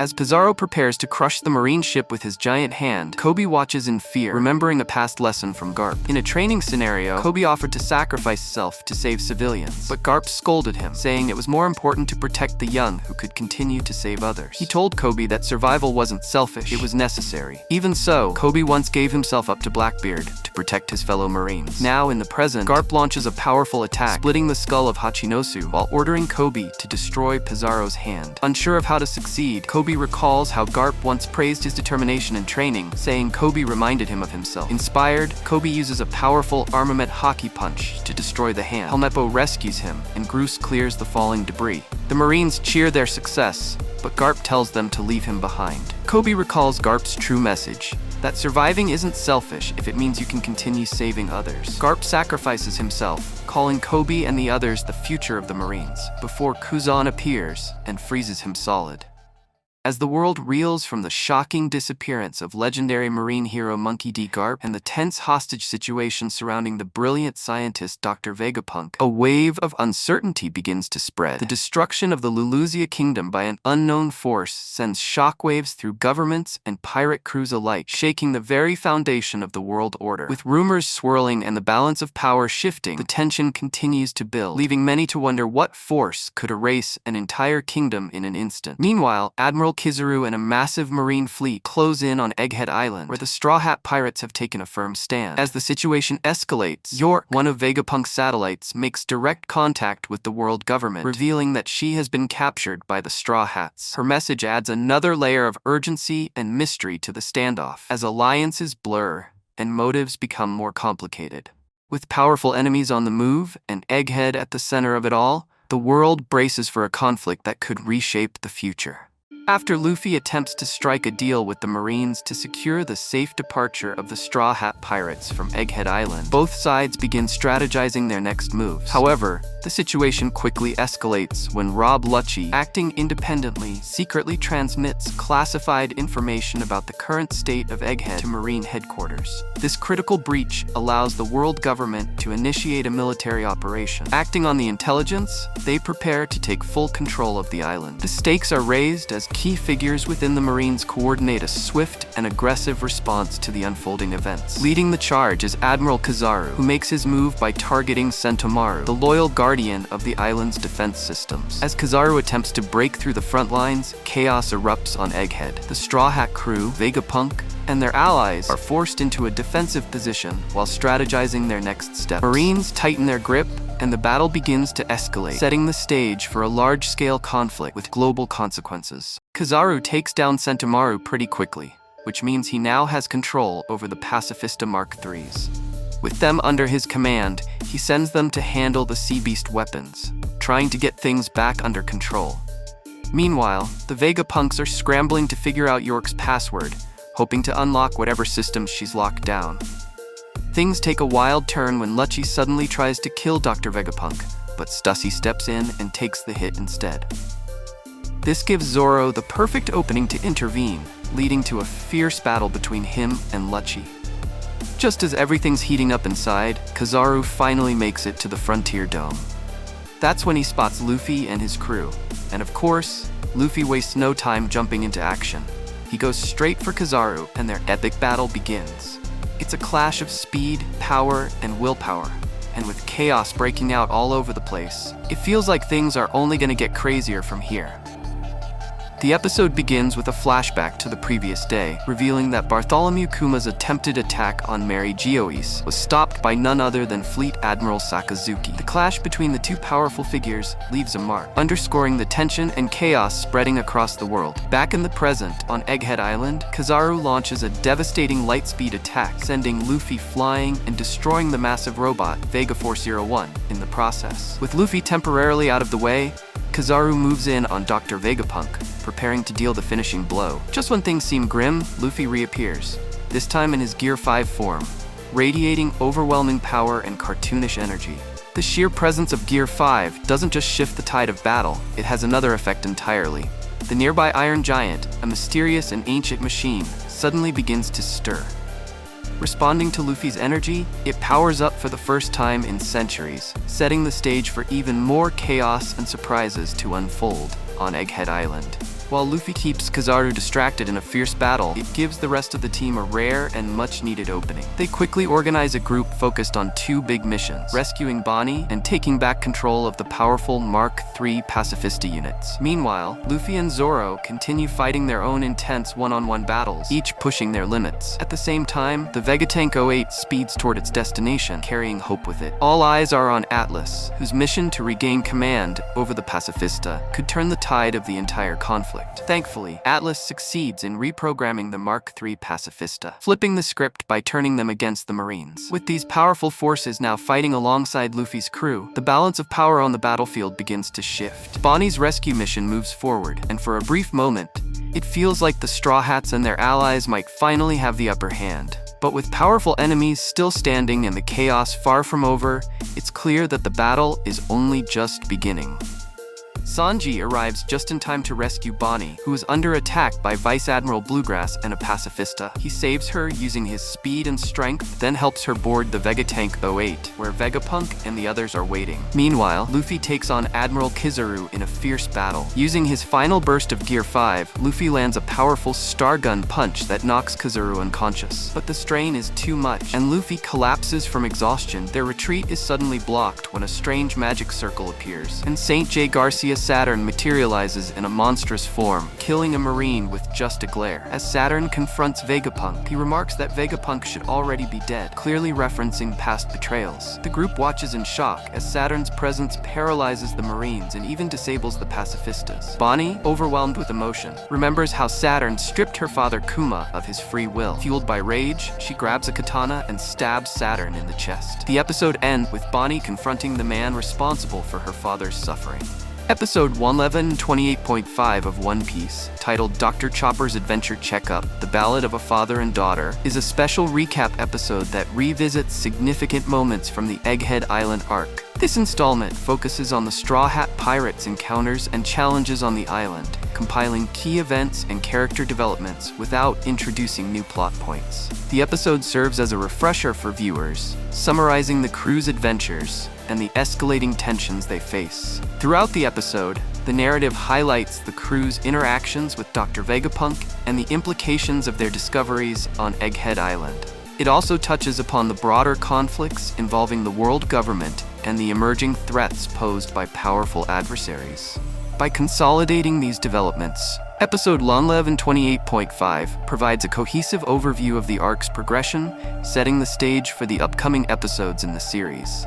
As Pizarro prepares to crush the marine ship with his giant hand, Koby watches in fear, remembering a past lesson from Garp. In a training scenario, Koby offered to sacrifice himself to save civilians, but Garp scolded him, saying it was more important to protect the young who could continue to save others. He told Koby that survival wasn't selfish, it was necessary. Even so, Koby once gave himself up to Blackbeard to protect his fellow Marines. Now, in the present, Garp launches a powerful attack, splitting the skull of Hachinosu while ordering Koby to destroy Pizarro's hand. Unsure of how to succeed, Koby recalls how Garp once praised his determination in training, saying Koby reminded him of himself. Inspired, Koby uses a powerful armament hockey punch to destroy the hand. Helmeppo rescues him, and Groose clears the falling debris. The Marines cheer their success, but Garp tells them to leave him behind. Koby recalls Garp's true message, that surviving isn't selfish if it means you can continue saving others. Garp sacrifices himself, calling Koby and the others the future of the Marines, before Kuzan appears and freezes him solid. As the world reels from the shocking disappearance of legendary marine hero Monkey D. Garp and the tense hostage situation surrounding the brilliant scientist Dr. Vegapunk, a wave of uncertainty begins to spread. The destruction of the Luluzia kingdom by an unknown force sends shockwaves through governments and pirate crews alike, shaking the very foundation of the world order. With rumors swirling and the balance of power shifting, the tension continues to build, leaving many to wonder what force could erase an entire kingdom in an instant. Meanwhile, Admiral Kizaru and a massive marine fleet close in on Egghead Island, where the Straw Hat pirates have taken a firm stand. As the situation escalates, York, one of Vegapunk's satellites, makes direct contact with the world government, revealing that she has been captured by the Straw Hats. Her message adds another layer of urgency and mystery to the standoff, as alliances blur and motives become more complicated. With powerful enemies on the move and Egghead at the center of it all, the world braces for a conflict that could reshape the future. After Luffy attempts to strike a deal with the Marines to secure the safe departure of the Straw Hat pirates from Egghead Island, both sides begin strategizing their next moves. However, the situation quickly escalates when Rob Lucci, acting independently, secretly transmits classified information about the current state of Egghead to Marine headquarters. This critical breach allows the world government to initiate a military operation. Acting on the intelligence, they prepare to take full control of the island. The stakes are raised as key figures within the Marines coordinate a swift and aggressive response to the unfolding events. Leading the charge is Admiral Kizaru, who makes his move by targeting Sentomaru, the loyal guardian of the island's defense systems. As Kizaru attempts to break through the front lines, chaos erupts on Egghead. The Straw Hat crew, Vegapunk, and their allies are forced into a defensive position while strategizing their next steps. Marines tighten their grip, and the battle begins to escalate, setting the stage for a large-scale conflict with global consequences. Kizaru takes down Sentomaru pretty quickly, which means he now has control over the Pacifista Mark IIIs. With them under his command, he sends them to handle the Sea Beast weapons, trying to get things back under control. Meanwhile, the Vegapunks are scrambling to figure out York's password, hoping to unlock whatever systems she's locked down. Things take a wild turn when Lucci suddenly tries to kill Dr. Vegapunk, but Stussy steps in and takes the hit instead. This gives Zoro the perfect opening to intervene, leading to a fierce battle between him and Lucci. Just as everything's heating up inside, Kizaru finally makes it to the Frontier Dome. That's when he spots Luffy and his crew, and of course, Luffy wastes no time jumping into action. He goes straight for Kizaru, and their epic battle begins. It's a clash of speed, power, and willpower, and with chaos breaking out all over the place, it feels like things are only going to get crazier from here. The episode begins with a flashback to the previous day, revealing that Bartholomew Kuma's attempted attack on Mary Geoise was stopped by none other than Fleet Admiral Sakazuki. The clash between the two powerful figures leaves a mark, underscoring the tension and chaos spreading across the world. Back in the present, on Egghead Island, Kizaru launches a devastating lightspeed attack, sending Luffy flying and destroying the massive robot, Vega Force 01, in the process. With Luffy temporarily out of the way, Kizaru moves in on Dr. Vegapunk, preparing to deal the finishing blow. Just when things seem grim, Luffy reappears, this time in his Gear 5 form, radiating overwhelming power and cartoonish energy. The sheer presence of Gear 5 doesn't just shift the tide of battle, it has another effect entirely. The nearby Iron Giant, a mysterious and ancient machine, suddenly begins to stir. Responding to Luffy's energy, it powers up for the first time in centuries, setting the stage for even more chaos and surprises to unfold on Egghead Island. While Luffy keeps Kizaru distracted in a fierce battle, it gives the rest of the team a rare and much-needed opening. They quickly organize a group focused on two big missions, rescuing Bonnie and taking back control of the powerful Mark III Pacifista units. Meanwhile, Luffy and Zoro continue fighting their own intense one-on-one battles, each pushing their limits. At the same time, the Vegatank 08 speeds toward its destination, carrying hope with it. All eyes are on Atlas, whose mission to regain command over the Pacifista could turn the tide of the entire conflict. Thankfully, Atlas succeeds in reprogramming the Mark III Pacifista, flipping the script by turning them against the Marines. With these powerful forces now fighting alongside Luffy's crew, the balance of power on the battlefield begins to shift. Bonnie's rescue mission moves forward, and for a brief moment, it feels like the Straw Hats and their allies might finally have the upper hand. But with powerful enemies still standing and the chaos far from over, it's clear that the battle is only just beginning. Sanji arrives just in time to rescue Bonnie, who is under attack by Vice Admiral Bluegrass and a Pacifista. He saves her using his speed and strength, then helps her board the Vegatank 08, where Vegapunk and the others are waiting. Meanwhile, Luffy takes on Admiral Kizaru in a fierce battle. Using his final burst of Gear 5, Luffy lands a powerful Star Gun punch that knocks Kizaru unconscious. But the strain is too much, and Luffy collapses from exhaustion. Their retreat is suddenly blocked when a strange magic circle appears, and St. J. Garcia Saturn materializes in a monstrous form, killing a Marine with just a glare. As Saturn confronts Vegapunk, he remarks that Vegapunk should already be dead, clearly referencing past betrayals. The group watches in shock as Saturn's presence paralyzes the Marines and even disables the Pacifistas. Bonnie, overwhelmed with emotion, remembers how Saturn stripped her father Kuma of his free will. Fueled by rage, she grabs a katana and stabs Saturn in the chest. The episode ends with Bonnie confronting the man responsible for her father's suffering. Episode 111.28.5 of One Piece, titled Dr. Chopper's Adventure Checkup, The Ballad of a Father and Daughter, is a special recap episode that revisits significant moments from the Egghead Island arc. This installment focuses on the Straw Hat Pirates' encounters and challenges on the island, compiling key events and character developments without introducing new plot points. The episode serves as a refresher for viewers, summarizing the crew's adventures and the escalating tensions they face. Throughout the episode, the narrative highlights the crew's interactions with Dr. Vegapunk and the implications of their discoveries on Egghead Island. It also touches upon the broader conflicts involving the world government and the emerging threats posed by powerful adversaries. By consolidating these developments, Episode 111.28.5 provides a cohesive overview of the arc's progression, setting the stage for the upcoming episodes in the series.